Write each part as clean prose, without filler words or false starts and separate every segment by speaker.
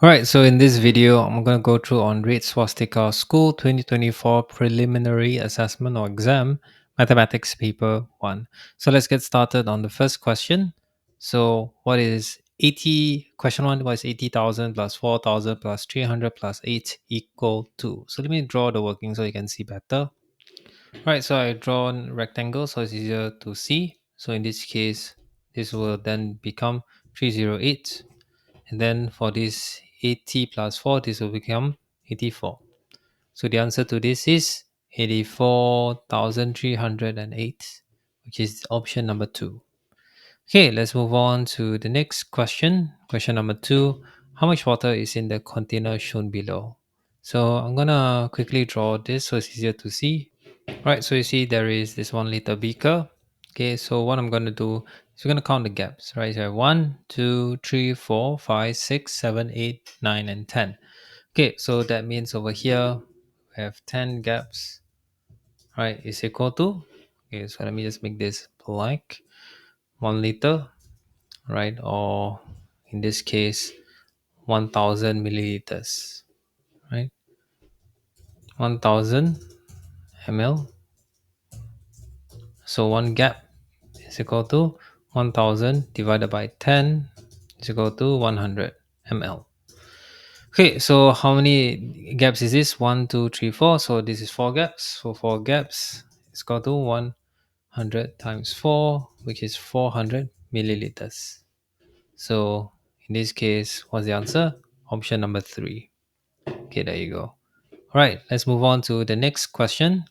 Speaker 1: Alright, so in this video, I'm going to go through on Rate Swastika School 2024 Preliminary Assessment or Exam, Mathematics Paper 1. So let's get started on the first question. So what is 80, question 1 was 80,000 plus 4,000 plus 300 plus 8 equal to? So let me draw the working so you can see better. Alright, so I draw a rectangle so it's easier to see. So in this case, this will then become 308. And then for this 80 plus 4, this will become 84. So the answer to this is 84,308, which is option number 2. Okay, let's move on to the next question. Question number 2. How much water is in the container shown below? So I'm going to quickly draw this so it's easier to see. Right, so you see there is this 1 liter beaker. Okay, so what I'm going to do is we're going to count the gaps, right? So 1, 2, 3, 4, 5, 6, 7, 8, 9, and 10. Okay, so that means over here we have 10 gaps, right? Is equal to, okay, so let me just make this like 1 liter, right? Or in this case, 1000 milliliters, right? 1000 ml. So one gap is equal to 1000 divided by 10 is equal to 100 ml. Okay, so how many gaps is this? 1, 2, 3, 4. So this is 4 gaps. So 4 gaps is equal to 100 times 4, which is 400 milliliters. So in this case, what's the answer? Option number 3. Okay, there you go. All right, let's move on to the next question.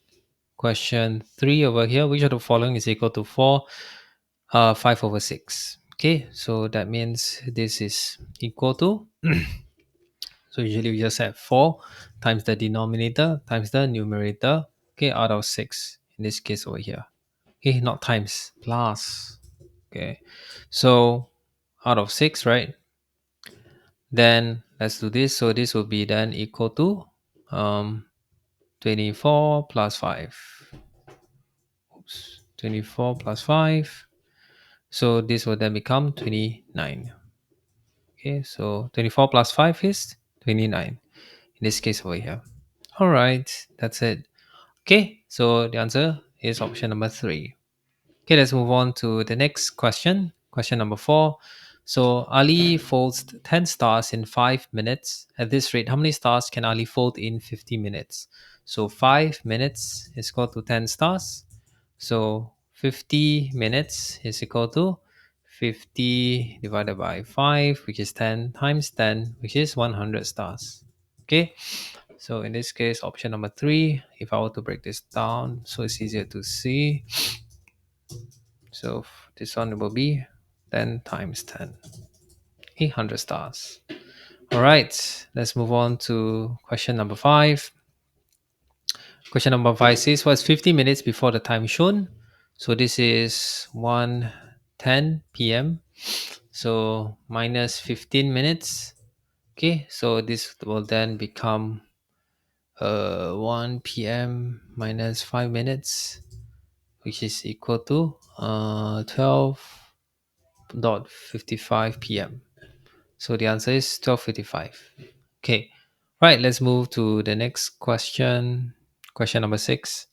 Speaker 1: Question 3 over here. Which of the following is equal to 5 over 6? Okay, so that means this is equal to, so usually we just have 4 times the denominator times the numerator, okay, out of 6 in this case over here. Okay, not times, plus. Okay, so out of 6, right? Then let's do this. So this will be then equal to 24 plus 5. Oops, 24 plus 5. So this will then become 29. Okay, so 24 plus 5 is 29 in this case over here. All right, that's it. Okay, so the answer is option number 3. Okay, let's move on to the next question. Question number 4. So Ali folds 10 stars in 5 minutes. At this rate, how many stars can Ali fold in 50 minutes? So 5 minutes is equal to 10 stars. So 50 minutes is equal to 50 divided by 5, which is 10 times 10, which is 100 stars. Okay, so in this case, option number 3, if I were to break this down so it's easier to see. So this one will be 10 times 10, 800 stars. All right, let's move on to question number 5. Question number 5 says, what's 50 minutes before the time shown? So this is 1:10 p.m. So minus 15 minutes. Okay, so this will then become 1 p.m. minus 5 minutes, which is equal to 12:55 p.m. So the answer is 12:55. Okay, right, let's move to the next question. Question number 6.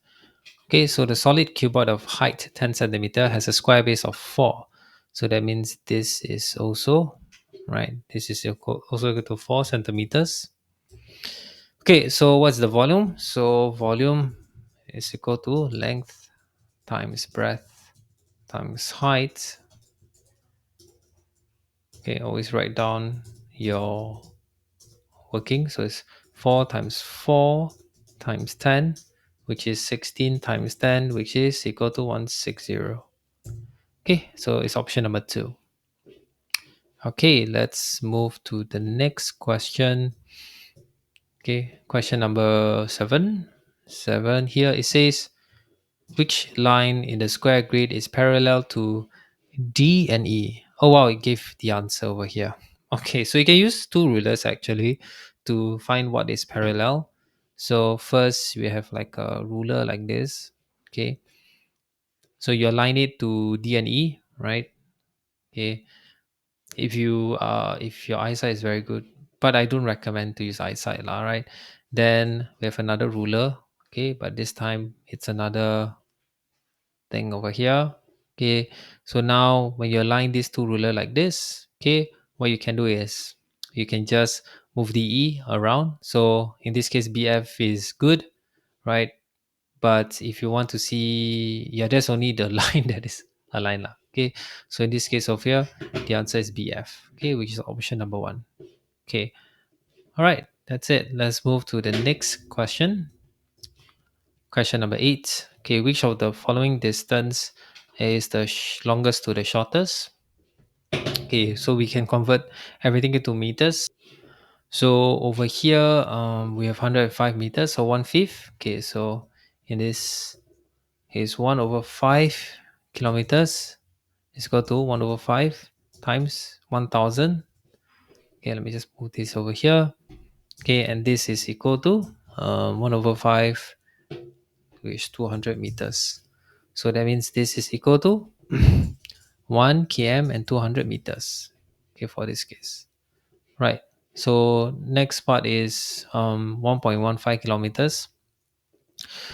Speaker 1: Okay, so the solid cuboid of height 10 centimeter has a square base of 4. So that means this is also, right, this is also equal to 4 centimeters. Okay, so what's the volume? So volume is equal to length times breadth times height. Okay, always write down your working. So it's 4 times 4 times 10, which is 16 times 10, which is equal to 160. Okay, so it's option number 2. Okay, let's move to the next question. Okay, question number 7. 7 here it says, which line in the square grid is parallel to D and E? Oh wow, it gave the answer over here. Okay, so you can use two rulers actually to find what is parallel. So first we have like a ruler like this. Okay, so you align it to D and E, right? Okay, if your eyesight is very good, but I don't recommend to use eyesight lah, right? Then we have another ruler, okay, but this time it's another thing over here. Okay, so now when you align these two ruler like this, okay, what you can do is you can just move the E around. So in this case BF is good, right? But if you want to see, yeah, there's only the line that is aligned lah. Okay, so in this case of here, the answer is BF, okay, which is option number one. Okay, all right, that's it. Let's move to the next question. Question number 8. Okay, which of the following distance is the longest to the shortest? Okay, so we can convert everything into meters. So over here, we have 105 meters, so 1/5. Okay, so in this is 1 over 5 kilometers is equal to 1 over 5 times 1000. Okay, let me just put this over here. Okay, and this is equal to 1 over 5, which is 200 meters. So that means this is equal to 1 km and 200 meters. Okay, for this case. Right. So next part is 1.15 kilometers.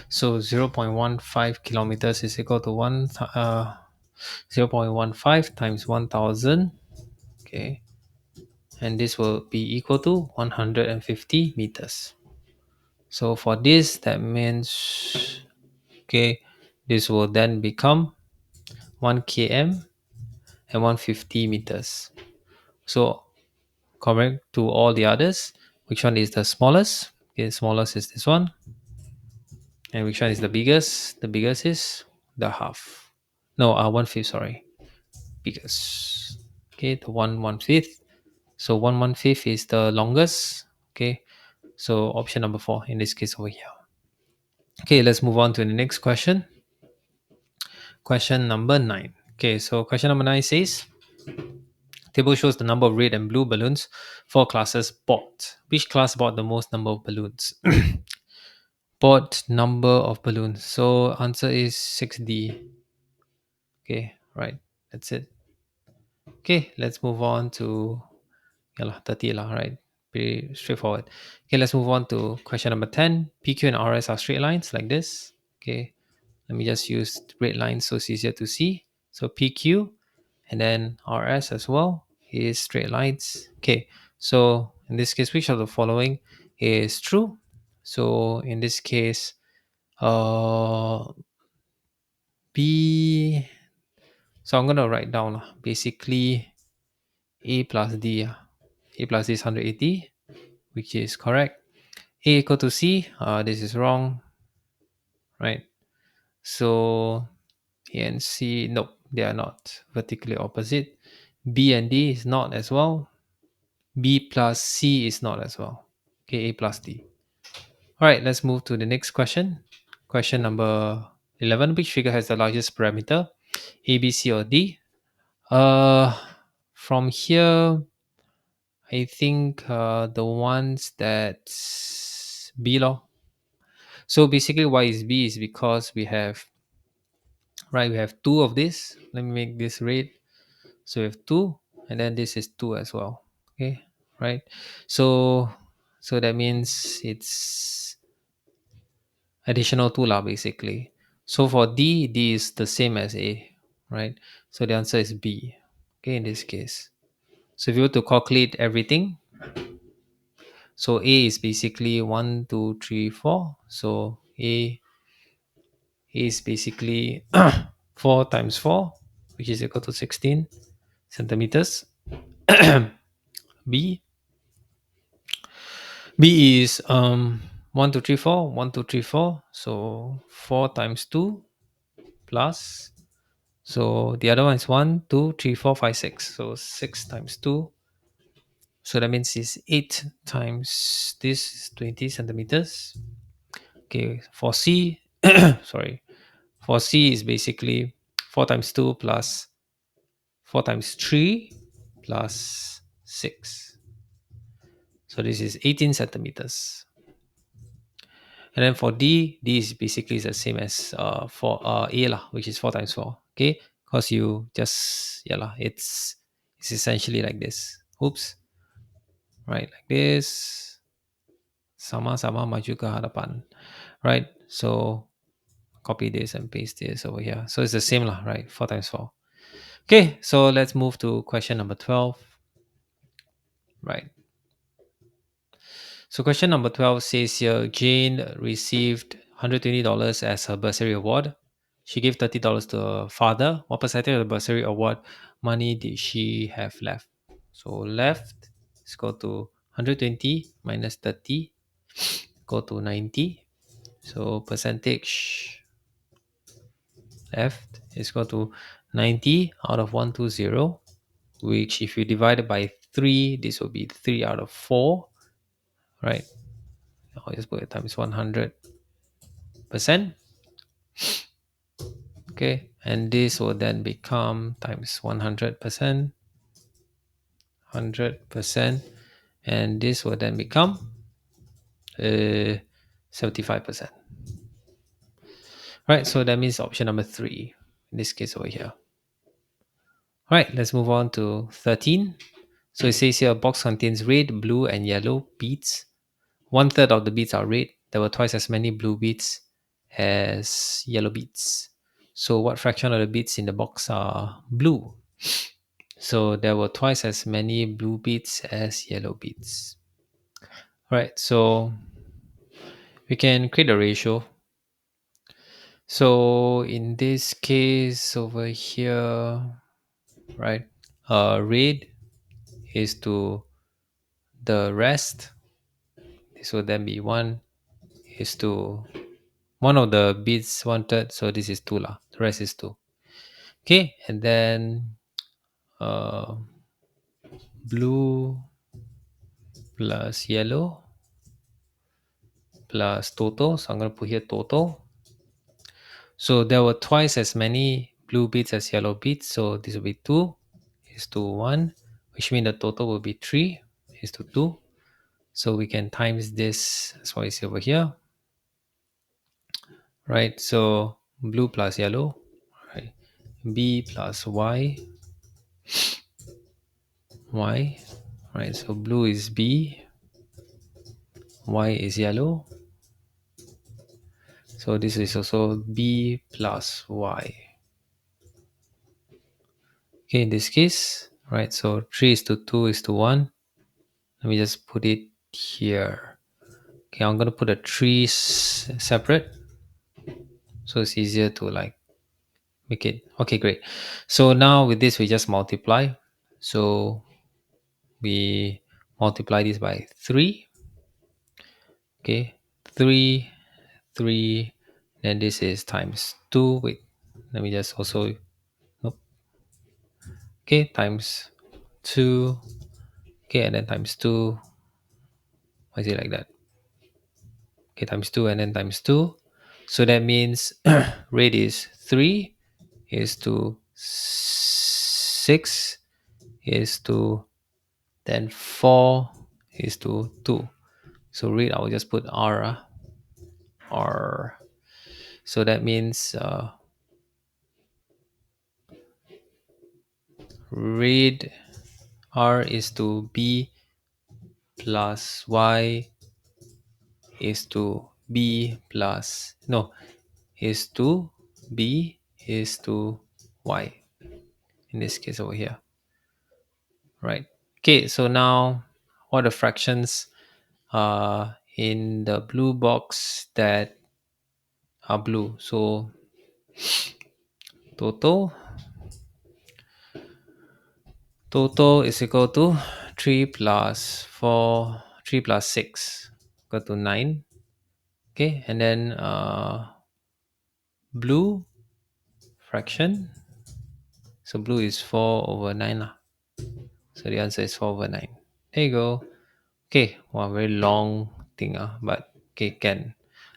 Speaker 1: So 0.15 kilometers is equal to 0.15 times 1000. Okay. And this will be equal to 150 meters. So for this, that means, okay, this will then become 1 km and 150 meters. So correct to all the others, which one is the smallest? Okay, smallest is this one. And which one is the biggest? The biggest is the half. No, 1/5, sorry. Biggest. Okay, the 1/5. So 1/5 is the longest. Okay, so option number 4 in this case over here. Okay, let's move on to the next question. Question number 9. Okay, so question number 9 says, table shows the number of red and blue balloons for classes bought. Which class bought the most number of balloons? Bought number of balloons. So answer is 6D. Okay, right. That's it. Okay, let's move on to 30 lah, right? Pretty straightforward. Okay, let's move on to question number 10. PQ and RS are straight lines like this. Okay, let me just use red lines so it's easier to see. So PQ and then RS as well is straight lines. Okay, so in this case, which of the following is true? So in this case, uh, B. So I'm gonna write down basically A plus D. A plus D is 180, which is correct. A equal to C. This is wrong, right? So A and C, nope, they are not vertically opposite. B and D is not as well. B plus C is not as well. Okay, A plus D. All right, let's move to the next question. Question number 11. Which figure has the largest parameter? A, B, C, or D? Uh, from here, I think the ones that B law. So basically, why is B is because we have, right, we have two of this. Let me make this red. So we have two, and then this is two as well. Okay, right. So that means it's additional two lah basically. So for D is the same as A, right? So the answer is B. Okay, in this case. So if you were to calculate everything, so A is basically 1, 2, 3, 4. So A is basically 4 times 4, which is equal to 16 centimeters. B B is 1, 2, 3, 4, 1, 2, 3, 4. So 4 times 2 plus. So the other one is 1, 2, 3, 4, 5, 6. So 6 times 2. So that means it's 8 times this is 20 centimeters. Okay, for C, sorry, for C is basically 4 times 2 plus 4 times 3 plus 6. So this is 18 centimeters. And then for D is basically the same as for A lah, which is 4 times 4. Okay, because you just, yeah lah, it's It's essentially like this. Oops. Right, like this. Sama-sama maju ke hadapan. Right, so copy this and paste this over here. So it's the same lah, right? 4 times 4. Okay, so let's move to question number 12. Right. So question number 12 says here, Jane received $120 as her bursary award. She gave $30 to her father. What percentage of the bursary award money did she have left? So left is equal to 120 minus 30, go to 90. So percentage left is equal to 90 out of 120, which if you divide it by 3, this will be 3 out of 4, right? I'll just put it times 100%. Okay, and this will then become times 100%, 100%, and this will then become 75%. Right, so that means option number 3, in this case over here. All right, let's move on to 13. So it says here a box contains red, blue, and yellow beads. 1/3 of the beads are red. There were twice as many blue beads as yellow beads. So what fraction of the beads in the box are blue? So there were twice as many blue beads as yellow beads. All right, so we can create a ratio. So in this case over here, right, red is to the rest. This will then be 1 is to one of the beads 1/3, so this is 2 lah. The rest is 2. Okay, and then blue plus yellow plus total. So I'm going to put here total. So there were twice as many blue beads as yellow beads. So this will be 2 is to 1, which means the total will be 3 is to 2. So we can times this. That's why it's over here. Right, so blue plus yellow, right? B plus y, right? So blue is B, y is yellow. So this is also B plus y. Okay, in this case, right? So 3 is to 2 is to 1. Let me just put it here. Okay, I'm going to put the 3 separate. So it's easier to like make it. Okay, great. So now with this, we just multiply. So we multiply this by 3. Okay, 3, 3, then this is times 2. Wait, let me just also, nope. Okay, times 2. Okay, and then times 2. Why is it like that? Okay, times 2 and then times 2. So that means rate is 3 is to 6 is to then 4 is to 2. So rate, I will just put R. R. So that means read R is to B plus Y is to B plus, no, is to B is to Y. In this case over here. Right. Okay, so now what are the fractions in the blue box that are blue? So total is equal to 3 plus 4, 3 plus 6 equal to 9. Okay, and then blue fraction. So blue is 4 over 9 lah. So the answer is 4 over 9. There you go. Okay, wow, very long thing, but okay, can.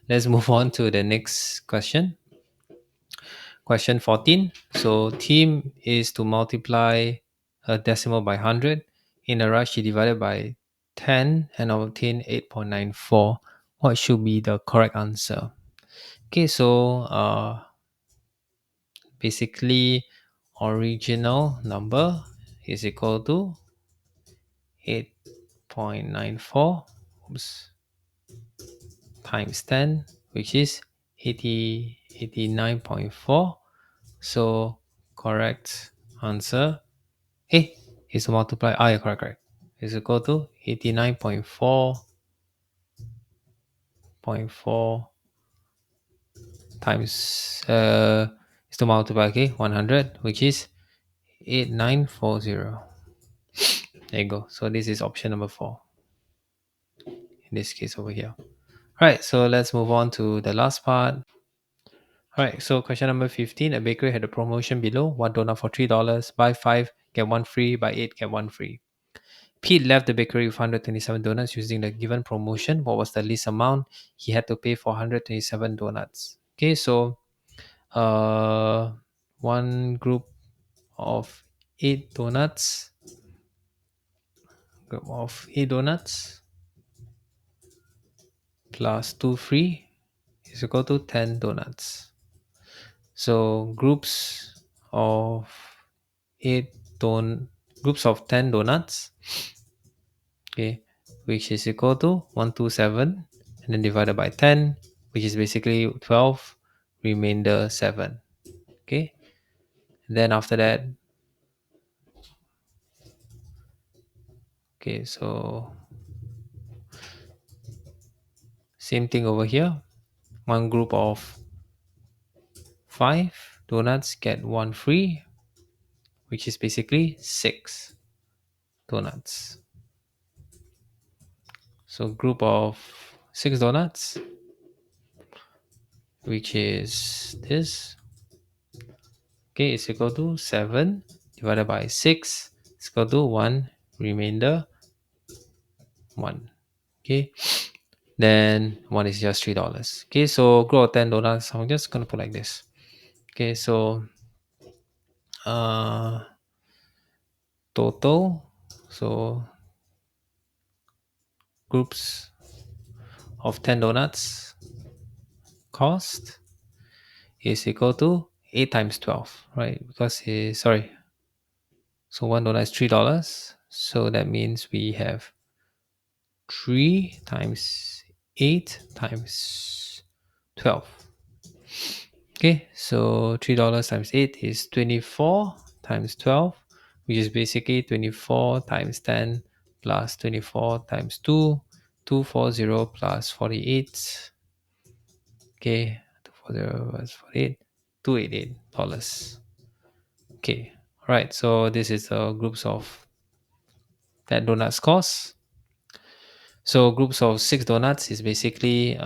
Speaker 1: Let's move on to the next question. Question 14. So team is to multiply a decimal by 100. In a rush, she divided by 10 and obtained 8.94. What should be the correct answer? Okay, so basically original number is equal to 8.94 times 10, which is 89.4. So correct answer is to multiply. Yeah, correct. Is equal to 89.4 times is to multiply 100, which is 8940. There you go. So this is option number 4 in this case over here. Right, so let's move on to the last part. Alright, so question number 15. A bakery had a promotion below: one donut for $3, buy 5, get 1 free, buy 8, get 1 free. Pete left the bakery with 127 donuts using the given promotion. What was the least amount he had to pay for 127 donuts? Okay, so one group of 8 donuts, plus 2 free is equal to 10 donuts. So of 8 groups of 10 donuts, okay, which is equal to 127, and then divided by 10, which is basically 12, remainder 7. Okay, and then after that, okay, so same thing over here. One group of 5 donuts get 1 free, which is basically 6 donuts. So group of 6 donuts, which is this, okay, is equal to 7 divided by 6 is equal to 1, remainder 1. Okay, then 1 is just $3. Okay, so group of 10 donuts, I'm just gonna put like this. Okay, so total, so groups of 10 donuts cost is equal to 8 times 12, right? Because so one donut is $3, so that means we have 3 times 8 times 12. Okay, so $3 times 8 is 24 times 12, which is basically 24 times 10 plus 24 times 2, 240 plus 48. Okay, 240 plus 48, $288. Okay, right, so this is the groups of that donuts cost. So groups of 6 donuts is basically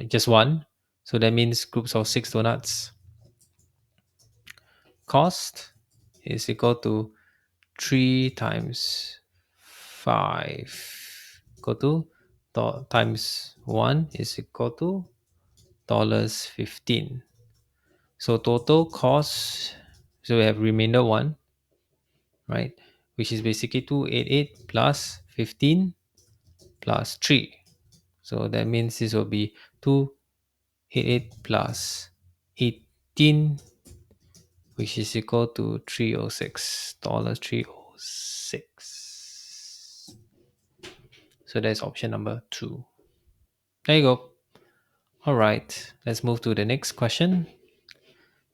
Speaker 1: just one. So that means groups of 6 donuts cost is equal to 3 times 5 equal to times 1 is equal to $15. So total cost, so we have remainder 1, right, which is basically 288 plus 15 plus 3. So that means this will be 288 plus 18, which is equal to $306. So that's option number 2. There you go. All right, let's move to the next question.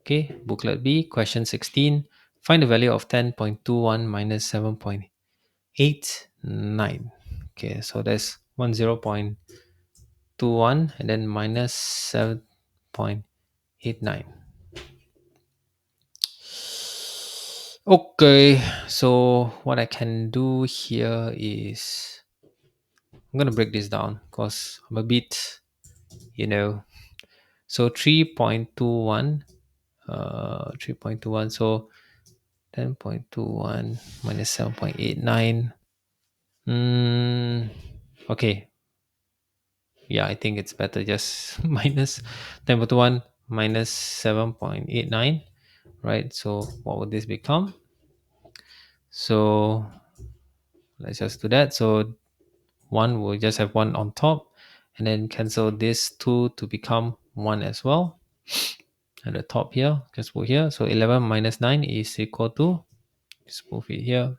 Speaker 1: Okay, booklet B, question 16. Find the value of 10.21 minus 7.89. Okay, so that's 10.21 and then minus 7.89. Okay, so what I can do here is I'm gonna break this down because I'm a bit, so 3.21, 3.21, so 10.21 minus 7.89. Okay, yeah, I think it's better just minus 10.21 minus 7.89, right? So what would this become? So let's just do that. So 1 will just have 1 on top, and then cancel this 2 to become 1 as well. at the top here. Just put here. So 11 minus 9 is equal to, just move it here.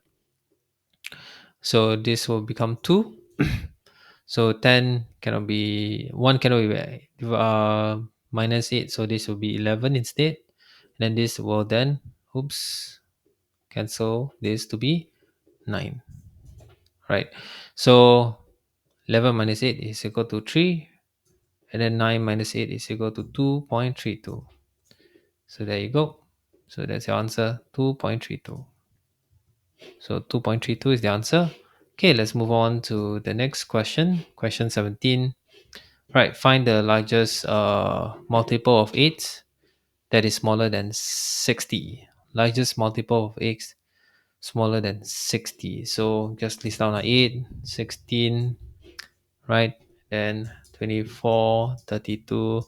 Speaker 1: So this will become 2. So 10 cannot be, 1 cannot be minus 8. So this will be 11 instead. And then this will then, oops, cancel this to be 9. Right. So 11 minus 8 is equal to 3. And then 9 minus 8 is equal to 2.32. So there you go. So that's your answer, 2.32. So 2.32 is the answer. Okay, let's move on to the next question. Question 17. Right, find the largest multiple of 8 that is smaller than 60. Largest multiple of 8 smaller than 60. So just list down 8, 16, right? Then 24, 32,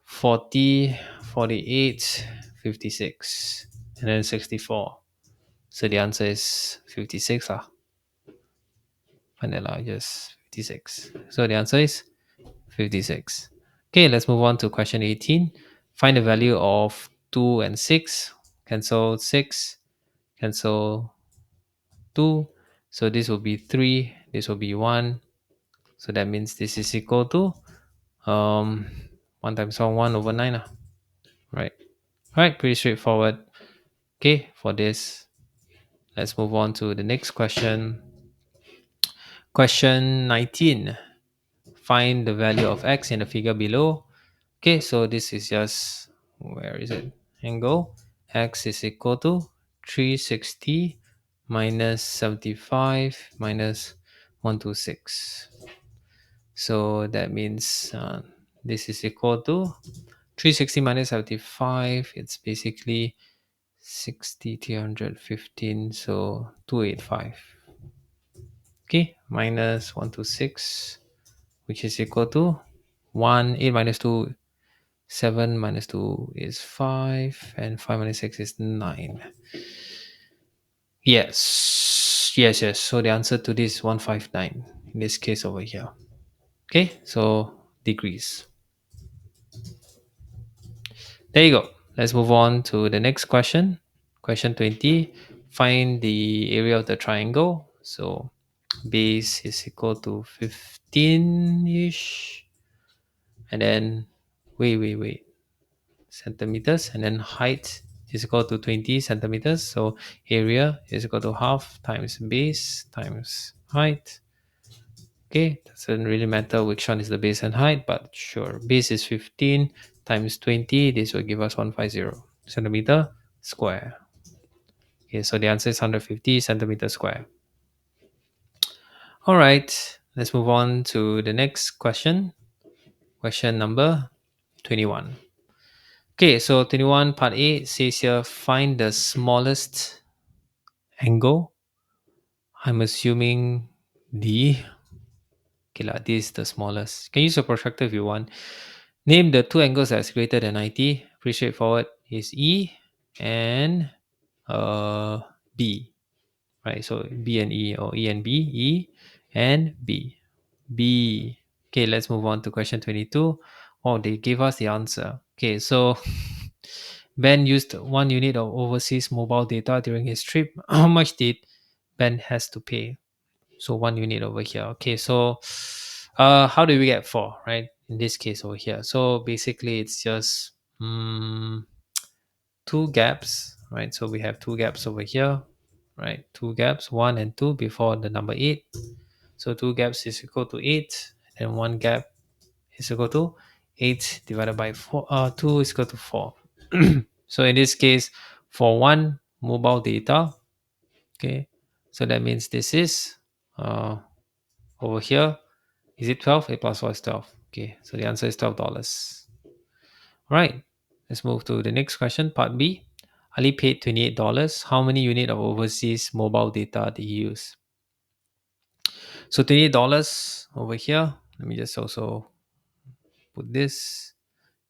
Speaker 1: 40, 48, 56, and then 64. So the answer is 56. Find the largest, 56. So the answer is 56. Okay, let's move on to question 18. Find the value of 2 and 6. Cancel 6. Cancel 2. So this will be 3. This will be 1. So that means this is equal to 1 times 1 over 9. Right. Right, pretty straightforward. Okay, for this, let's move on to the next question. Question 19. Find the value of x in the figure below. Okay, so this is just, where is it? Angle. X is equal to 360 minus 75 minus 126. So that means this is equal to 360 minus 75. It's basically 60, 315. So 285. Okay, minus 126, which is equal to 1. 8 minus 2, 7 minus 2 is 5, and 5 minus 6 is 9. Yes, yes, yes. So the answer to this is 159 in this case over here. Okay, so degrees. There you go. Let's move on to the next question. Question 20. Find the area of the triangle. So base is equal to 15-ish. And then, wait. Centimeters. And then height is equal to 20 centimeters. So area is equal to half times base times height. Okay, doesn't really matter which one is the base and height, but sure. Base is 15 times 20. This will give us 150 centimeter square. Okay, so the answer is 150 centimeter square. All right, let's move on to the next question. Question number 21. Okay, so 21 part A says here, find the smallest angle. I'm assuming D. Okay, D is the smallest. You can use a protractor if you want. Name the two angles that's greater than 90. Pretty straightforward. Is E and B. Right, so B and E, or E and B. E and B. B. Okay, let's move on to question 22. Oh, they gave us the answer. Okay, so Ben used 1 unit of overseas mobile data during his trip. How much did Ben has to pay? So 1 unit over here. Okay, so how do we get 4, right? In this case over here. So basically it's just 2 gaps, right? So we have 2 gaps over here, right? 2 gaps, 1 and 2 before the number 8. So 2 gaps is equal to 8, and 1 gap is equal to 8 divided by 4. 2 is equal to 4. So in this case, for 1 mobile data, okay, so that means this is over here. Is it 12? 8 plus 4 is 12. Okay, so the answer is $12. All right, let's move to the next question, part B. Ali paid $28. How many unit of overseas mobile data did he use? So $28 over here. Let me just also put this.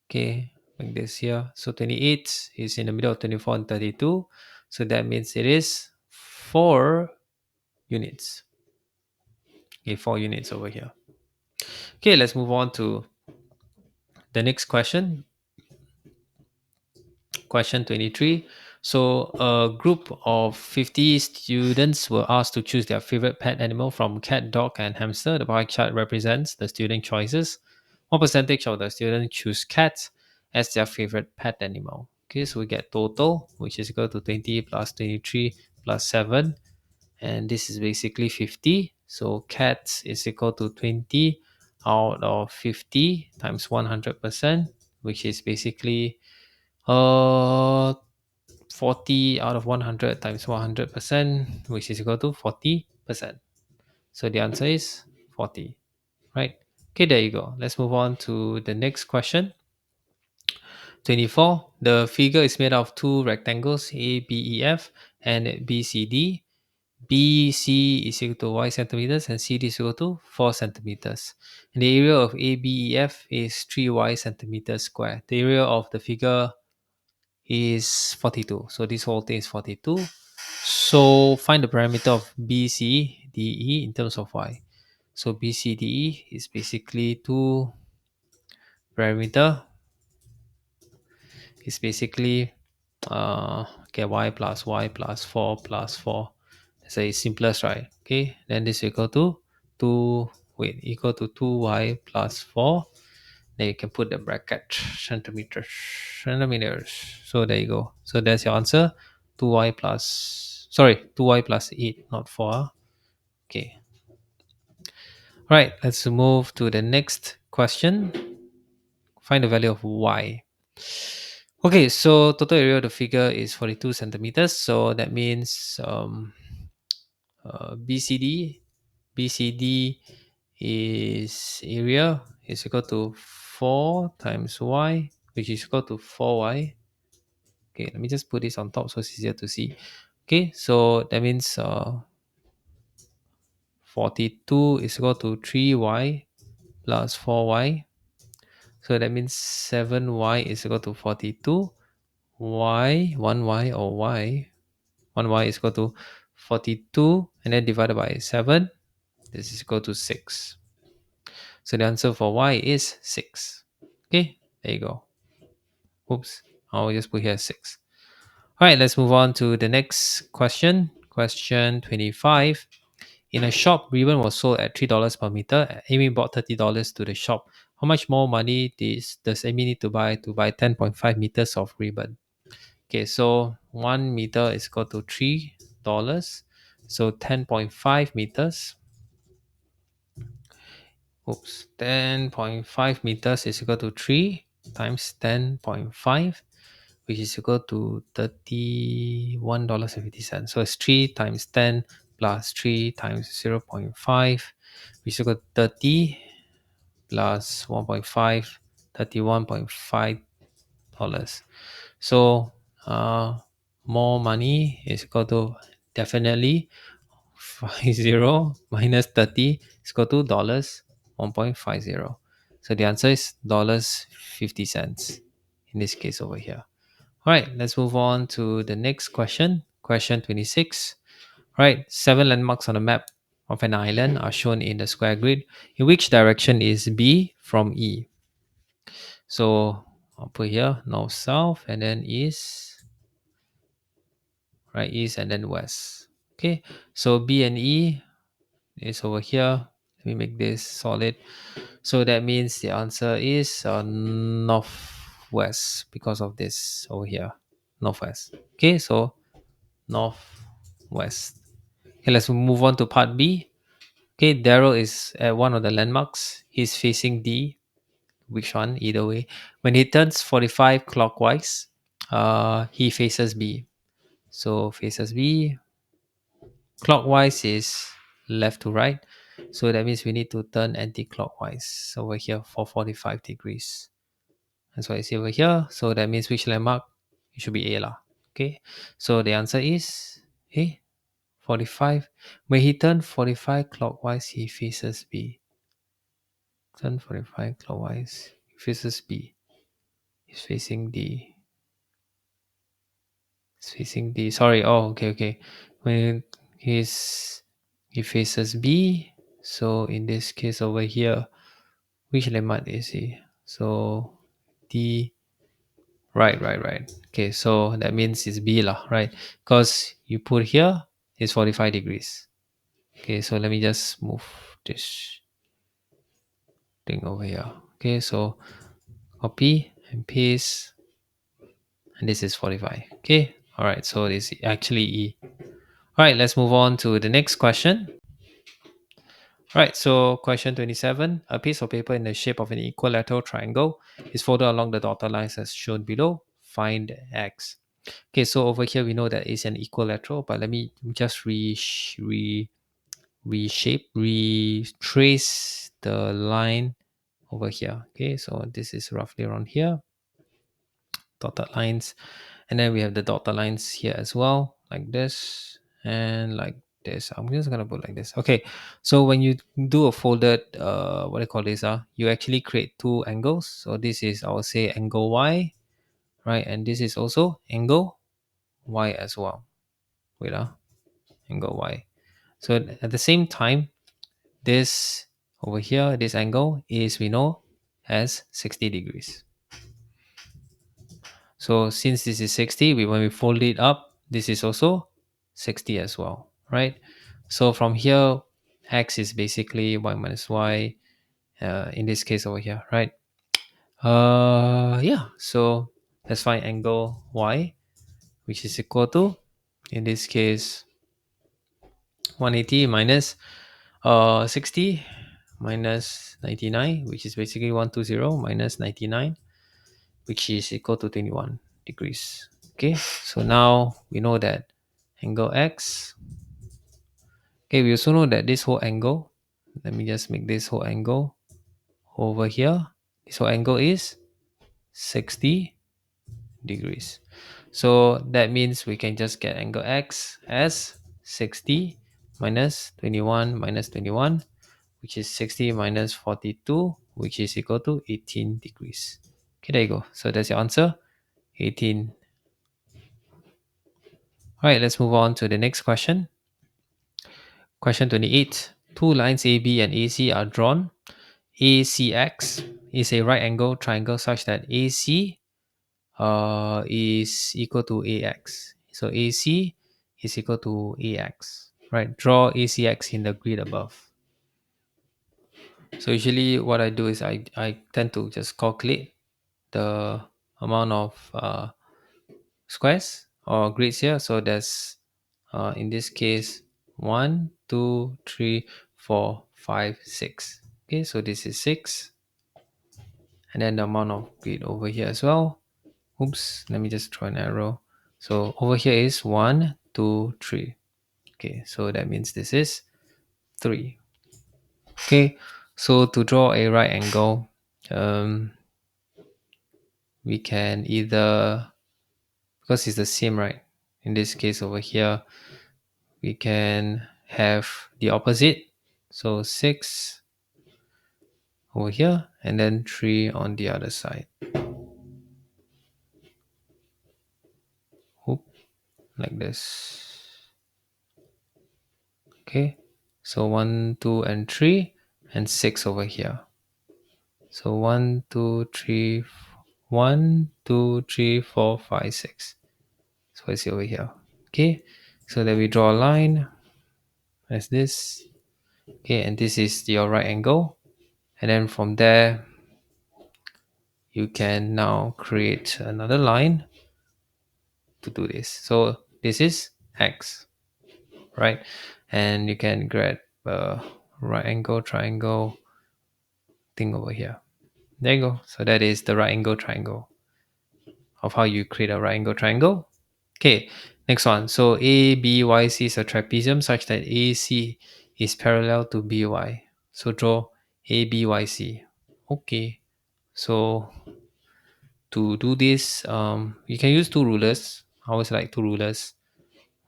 Speaker 1: Okay, like this here. So 28 is in the middle of 24 and 32. So that means it is 4 units. Okay, 4 units over here. Okay, let's move on to the next question. Question 23. So, a group of 50 students were asked to choose their favorite pet animal from cat, dog, and hamster. The pie chart represents the student choices. What percentage of the students choose cat as their favorite pet animal? Okay, so we get total, which is equal to 20 plus 23 plus 7. And this is basically 50. So, cat is equal to 20 out of 50 times 100%, which is basically uh 40 out of 100 times 100%, which is equal to 40%. So the answer is 40, right? Okay, there you go. Let's move on to the next question. 24. The figure is made of two rectangles, A, B, E, F, and B, C, D. B, C is equal to y centimeters and CD is equal to 4 centimeters. And the area of A, B, E, F is 3y centimeters square. The area of the figure is 42. So this whole thing is 42. So find the parameter of BCDE in terms of y. So BCDE is basically two parameter. It's basically okay, y plus 4 plus 4. So it's simplest, right? Okay, then this equal to 2, equal to 2y plus 4. Then you can put the bracket centimeters. So there you go. So that's your answer. 2y plus, sorry, 2y plus 8, not 4. Okay. Right, let's move to the next question. Find the value of y. Okay, so total area of the figure is 42 centimeters. So that means BCD BCD is area is equal to 4 times y, which is equal to 4y. Okay, let me just put this on top so it's easier to see. Okay, so that means 42 is equal to 3y plus 4y. So that means 7y is equal to 42. Y, 1y or y, 1y is equal to 42 and then divided by 7. This is equal to 6. So the answer for y is 6. Okay, there you go. Oops, I'll just put here 6. All right, let's move on to the next question. Question 25. In a shop, ribbon was sold at $3 per meter. Amy bought $30 to the shop. How much more money does Amy need to buy 10.5 meters of ribbon? Okay, so 1 meter is equal to $3. So 10.5 meters. Oops, 10.5 meters is equal to 3 times 10.5, which is equal to $31.50. So it's 3 times 10 plus 3 times 0.5, which is equal to 30 plus 1.5, $31.5. So more money is equal to definitely 50 minus 30 is equal to dollars 1.50. So the answer is dollars 50 cents in this case over here. All right, let's move on to the next question. Question 26. All right, 7 landmarks on a map of an island are shown in the square grid. In which direction is B from E? So I'll put here north, south, and then east, right, east, and then west. Okay, so B and E is over here. Let me make this solid. So that means the answer is northwest because of this over here, northwest. Okay, so northwest. Okay, let's move on to part B. Okay, Daryl is at one of the landmarks. He's facing D. Which one? Either way. When he turns 45 clockwise, he faces B. So faces B. Clockwise is left to right. So that means we need to turn anti-clockwise over here for 45 degrees. That's why it's over here. So that means which landmark? It should be A lah. Okay. So the answer is A. 45. When he turns 45 clockwise, he faces B. Turn 45 clockwise, he faces B. He's facing D. He's facing D. Sorry. Oh, okay, okay. When he faces B, so in this case over here, which landmark is he? So D Right. Okay, so that means it's B lah, right? Because you put here is 45 degrees. Okay, so let me just move this thing over here. Okay, so copy and paste, and this is 45. Okay, all right, so it's actually E. All right, let's move on to the next question. Right, so question 27. A piece of paper in the shape of an equilateral triangle is folded along the dotted lines as shown below. Find X. Okay, so over here we know that it's an equilateral, but let me just retrace the line over here. Okay, so this is roughly around here, dotted lines, and then we have the dotted lines here as well, like this and like this. I'm just gonna put like this. Okay, so when you do a folded what do you call this, you actually create two angles. So this is, I would say, angle Y, right? And this is also angle Y as well. Wait, angle Y. So at the same time, this over here, this angle is, we know, as 60 degrees. So since this is 60, when we fold it up, this is also 60 as well, right? So from here, X is basically Y minus Y, in this case over here, right? Yeah, so let's find angle Y, which is equal to, in this case, 180 minus 60 minus 99, which is basically 120 minus 99, which is equal to 21 degrees. Okay, so now we know that angle X. Okay, we also know that this whole angle, let me just make this whole angle over here. This whole angle is 60 degrees. So that means we can just get angle X as 60 minus 21 minus 21, which is 60 minus 42, which is equal to 18 degrees. Okay, there you go. So that's your answer, 18. All right, let's move on to the next question. Question 28. Two lines AB and AC are drawn. ACX is a right angle triangle such that AC is equal to AX. So AC is equal to AX. Right, draw ACX in the grid above. So usually what I do is I tend to just calculate the amount of squares or grids here. So there's in this case 1, 2, 3, 4, 5, 6. Okay, so this is 6, and then the amount of grid over here as well. Oops, let me just draw an arrow. So over here is 1, 2, 3. Okay, so that means this is 3. Okay, so to draw a right angle, we can either, because it's the same, right? In this case over here, we can have the opposite. So 6 over here and then 3 on the other side. Oop, like this. Okay, so 1, 2, and 3, and 6 over here. So 1, 2, 3, 1, 2, 3, 4, 5, 6. So I see over here. Okay, so then we draw a line as this. Okay, and this is your right angle. And then from there, you can now create another line to do this. So this is X, right? And you can grab a right angle triangle thing over here. There you go. So that is the right angle triangle, of how you create a right angle triangle. Okay, next one. So ABYC is a trapezium such that AC is parallel to BY. So draw ABYC. Okay, so to do this, you can use two rulers. I always like two rulers,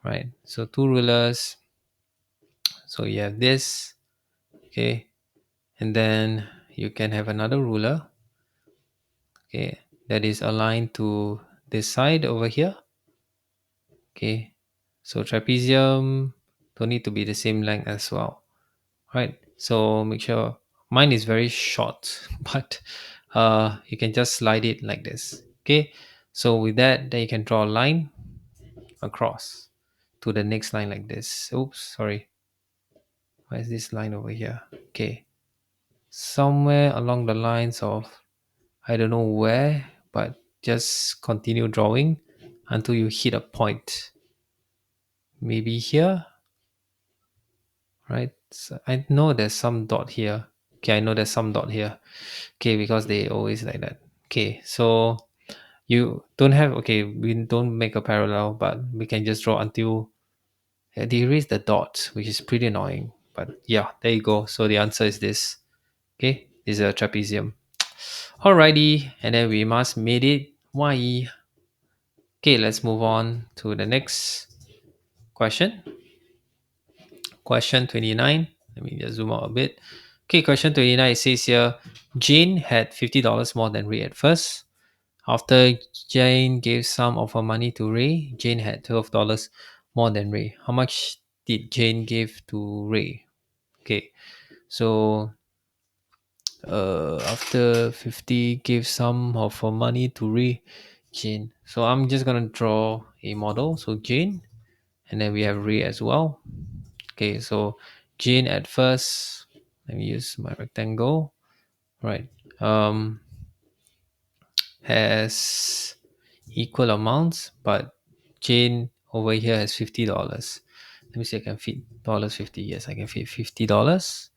Speaker 1: right? So two rulers. So you have this, okay, and then you can have another ruler, okay, that is aligned to this side over here. Okay, so trapezium don't need to be the same length as well, right? So make sure, mine is very short, but you can just slide it like this. Okay, So with that, then you can draw a line across to the next line like this. Oops, sorry. Where's this line over here? Okay. Somewhere along the lines of, I don't know where, but just continue drawing until you hit a point. Maybe here, right? So I know there's some dot here. Okay, I know there's some dot here. Okay, because they always like that. Okay, so you don't have, okay, we don't make a parallel, but we can just draw until they erase the dot, which is pretty annoying. But yeah, there you go. So the answer is this. Okay, this is a trapezium. Alrighty, and then we must made it y. Okay, let's move on to the next question. Question 29. Let me just zoom out a bit. Okay, question 29, it says here Jane had $50 more than Ray at first. After Jane gave some of her money to Ray, Jane had $12 more than Ray. How much did Jane give to Ray? Okay, so after 50 gave some of her money to Ray, Jane. So I'm just gonna draw a model. So Jane, and then we have Ray as well. Okay, so Jane at first, let me use my rectangle, right? Has equal amounts, but Jane over here has $50. Let me see, I can fit $50. Yes, I can fit $50.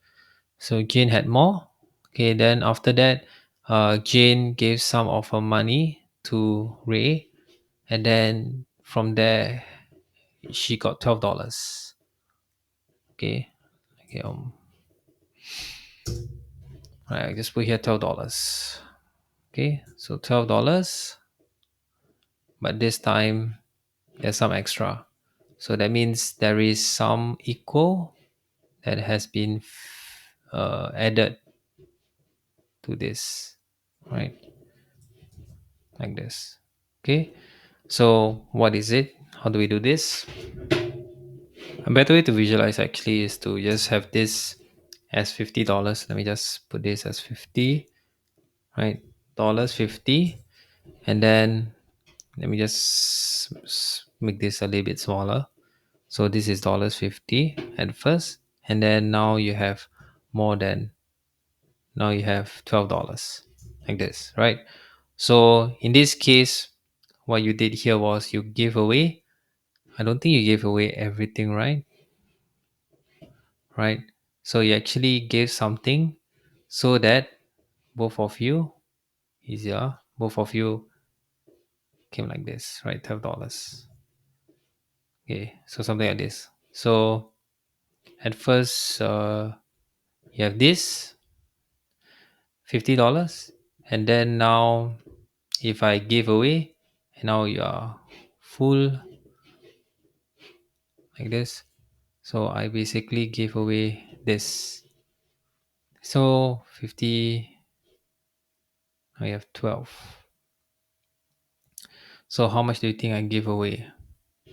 Speaker 1: So Jane had more. Okay, then after that, Jane gave some of her money to Ray, and then from there, she got $12. Okay, okay, right, I just put here $12. Okay, so $12, but this time there's some extra. So that means there is some equal that has been added to this, right? Like this. Okay, so what is it? How do we do this? A better way to visualize actually is to just have this as $50. Let me just put this as 50, right? Dollars 50, and then let me just make this a little bit smaller. So this is $50 at first, and then now you have more than, now you have $12 like this, right? So in this case, what you did here was you gave away, I don't think you gave away everything, right? So you actually gave something so that both of you, easier, both of you came like this, right? $12. Okay, so something like this. So at first, you have this $50, and then now if I give away, and now you are full like this, so I basically give away this. So 50, I have 12. So how much do you think I give away,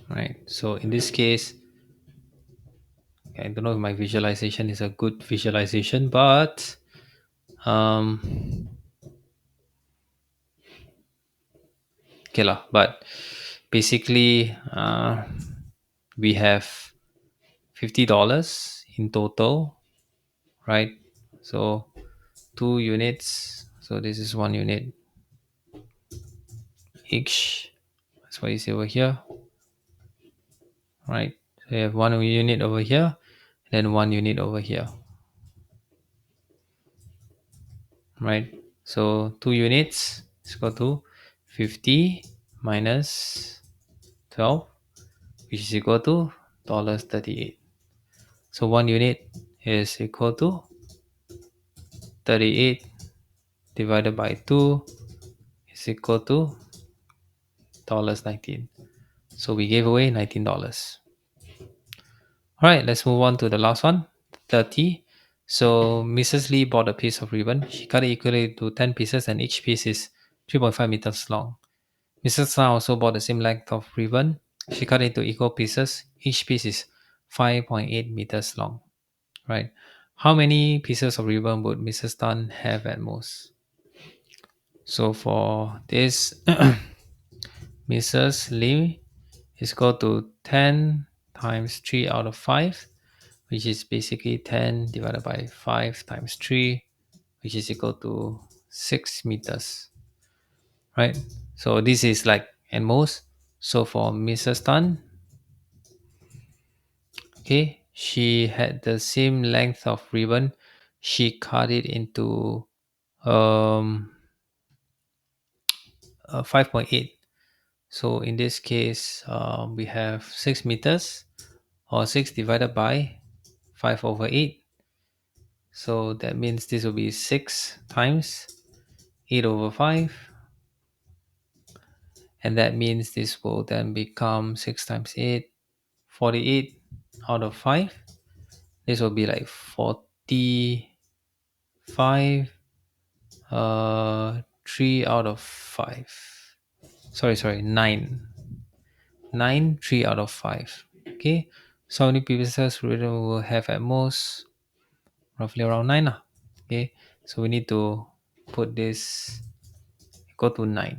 Speaker 1: right? So in this case, I don't know if my visualization is a good visualization, but um okay lah. But basically, we have $50 in total, right? So 2 units. So this is 1 unit each. That's what you see over here, right? So you have 1 unit over here, then 1 unit over here, right? So 2 units is equal to 50 minus 12, which is equal to $38. So 1 unit is equal to 38 divided by 2 is equal to $19. So we gave away $19. All right, let's move on to the last one, 30. So Mrs. Lee bought a piece of ribbon. She cut it equally to 10 pieces, and each piece is 3.5 meters long. Mrs. Tan also bought the same length of ribbon. She cut it into equal pieces. Each piece is 5.8 meters long. Right? How many pieces of ribbon would Mrs. Tan have at most? So for this, Mrs. Lee is equal to 10 times 3 out of 5, which is basically 10 divided by 5 times 3, which is equal to 6 meters, right? So this is like at most. So for Mrs. Tan, okay, she had the same length of ribbon. She cut it into um 5.8. So in this case, we have 6 meters, or 6 divided by 5 over 8. So that means this will be 6 times 8 over 5. And that means this will then become 6 times 8, 48 out of 5. This will be like 45, 3 out of 5. Sorry, 9. 9, 3 out of 5. Okay, so how many pieces we will have at most? Roughly around 9. Okay, so we need to put this equal to 9.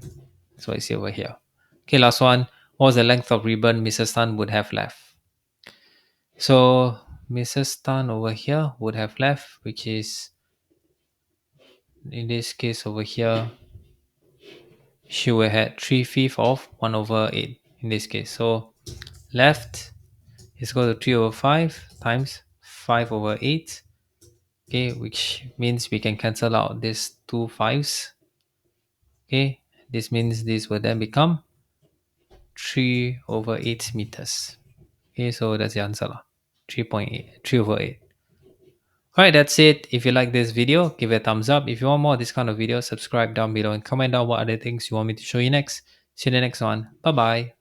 Speaker 1: So I see over here. Okay, last one. What was the length of ribbon Mrs. Tan would have left? So Mrs. Tan over here would have left, which is in this case over here, she will have 3/5 of 1 over 8 in this case. So left is equal to 3 over 5 times 5 over 8. Okay, which means we can cancel out these two fives. Okay, this means this will then become 3 over 8 meters. Okay, so that's the answer. 3.8, 3 over 8. Alright, that's it. If you like this video, give it a thumbs up. If you want more of this kind of video, subscribe down below and comment down what other things you want me to show you next. See you in the next one. Bye bye.